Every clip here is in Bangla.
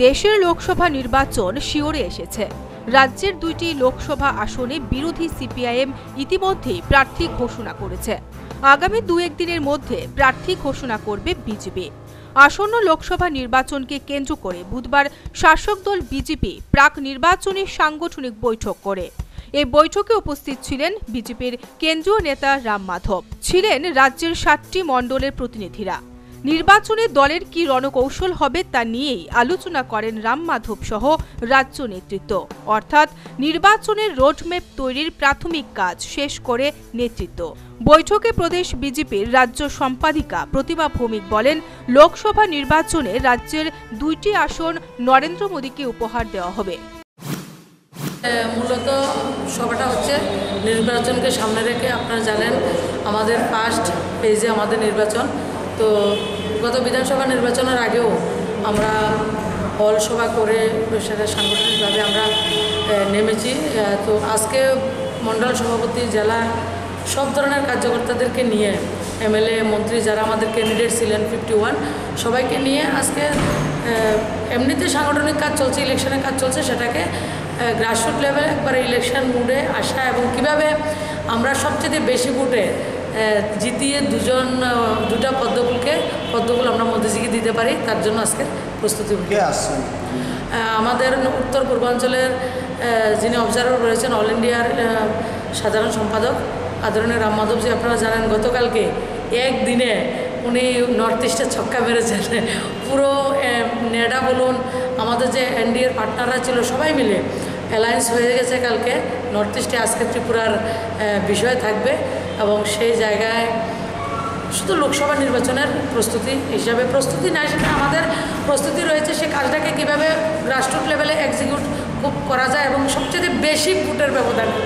দেশের লোকসভা নির্বাচন শিওরে এসেছে। রাজ্যের ২টি লোকসভা আসনে বিরোধী সিপিআইএম ইতিমধ্যেই প্রার্থী ঘোষণা করেছে। আগামী ২-১ দিনের মধ্যে প্রার্থী ঘোষণা করবে বিজেপি। আসন্ন লোকসভা নির্বাচনকে কেন্দ্র করে বুধবার শাসক দল বিজেপি প্রাক নির্বাচনী সাংগঠনিক বৈঠক করে। এই বৈঠকে উপস্থিত ছিলেন বিজেপির কেন্দ্রীয় নেতা রাম মাধব, ছিলেন রাজ্যের ৭টি মণ্ডলের প্রতিনিধিরা। নির্বাচনে দলের কি রণকৌশল হবে তা নিয়েই আলোচনা করেন রাম মাধব সহ রাজ্য নেতৃত্ব, অর্থাৎ নির্বাচনের রোডম্যাপ তৈরির প্রাথমিক কাজ শেষ করে নেতৃত্ব। বৈঠকে প্রদেশ বিজেপির রাজ্য সম্পাদিকা প্রতিমা ভৌমিক বলেন, লোকসভা নির্বাচনে রাজ্যের ২টি আসন নরেন্দ্র মোদীকে উপহার দেওয়া হবে। মূলত সভাটা হচ্ছে নির্বাচনকে সামনে রেখে, আপনারা জানেন আমাদের ফার্স্ট পেজে আমাদের নির্বাচন। তো গত বিধানসভা নির্বাচনের আগেও আমরা হল সভা করে সেটা সাংগঠনিকভাবে আমরা নেমেছি। তো আজকে মণ্ডল সভাপতি, জেলা সব ধরনের কার্যকর্তাদেরকে নিয়ে, এমএলএ মন্ত্রী যারা আমাদের ক্যান্ডিডেট ছিলেন 51 সবাইকে নিয়ে আজকে এমনিতে সাংগঠনিক কাজ চলছে, ইলেকশনের কাজ চলছে, সেটাকে গ্রাসরুট লেভেলে একবারে ইলেকশন মুডে আসা এবং কিভাবে আমরা সবচেয়ে বেশি ভোটে জিতিয়ে দুটা পদ্মফুল আমরা মোদিজিকে দিতে পারি, তার জন্য আজকে প্রস্তুতি আসছেন। আমাদের উত্তর পূর্বাঞ্চলের যিনি অবজারভার রয়েছেন, অল ইন্ডিয়ার সাধারণ সম্পাদক আদরণীয় রাম মাধবজি, আপনারা জানেন গতকালকে একদিনে উনি নর্থ ইস্টে ছক্কা মেরেছেন। পুরো নেডা বলুন, আমাদের যে এনডিএর পার্টনাররা ছিল সবাই মিলে অ্যালায়েন্স হয়ে গেছে। কালকে নর্থ ইস্টে আজকে ত্রিপুরার বিষয় থাকবে এবং সেই জায়গায় শুধু লোকসভা নির্বাচনের প্রস্তুতি হিসাবে প্রস্তুতি নাই, সেটা আমাদের প্রস্তুতি রয়েছে সে কাজটাকে কীভাবে গ্রাসরুট লেভেলে এক্সিকিউট করা যায় এবং সবচেয়ে বেশি ভোটের ব্যবধানে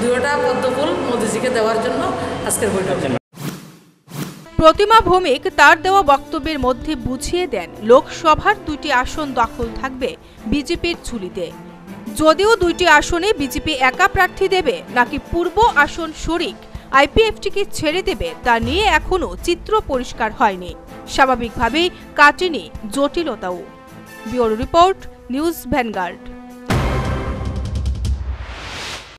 2টা পদ্মফুল মোদিজিকে দেওয়ার জন্য আজকের বৈঠক। প্রতিমা ভৌমিক তার দেওয়া বক্তব্যের মধ্যে বুঝিয়ে দেন, লোকসভার 2টি আসন দখল থাকবে বিজেপির ঝুলিতে। যদিও 2টি আসনে বিজেপি একা প্রার্থী দেবে নাকি পূর্ব আসন শরিক আইপিএফটিকে ছেড়ে দেবে তা নিয়ে এখনো চিত্র পরিষ্কার হয়নি। স্বাভাবিকভাবেই কাটেনি জটিলতাও। Bureau report, news vanguard.